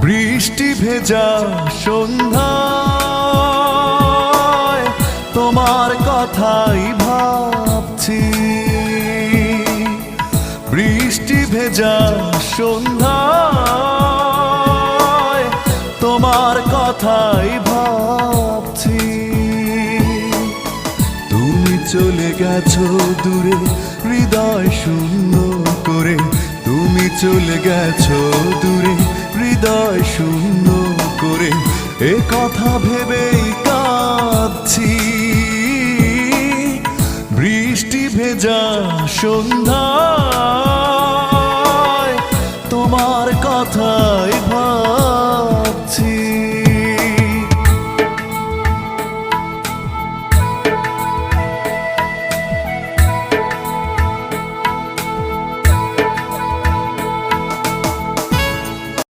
বৃষ্টি ভেজা সন্ধ্যায় তোমার কথাই ভাবছি। বৃষ্টি ভেজা সন্ধ্যায় তোমার কথাই ভাবছি। তুমি চলে গেছো দূরে হৃদয় শূন্য করে, তুমি চলে গেছো দূরে হৃদয় শূন্য করে, এ কথা ভেবেই কাঁদছি। বৃষ্টি ভেজা সন্ধ্যায় তোমার কথাই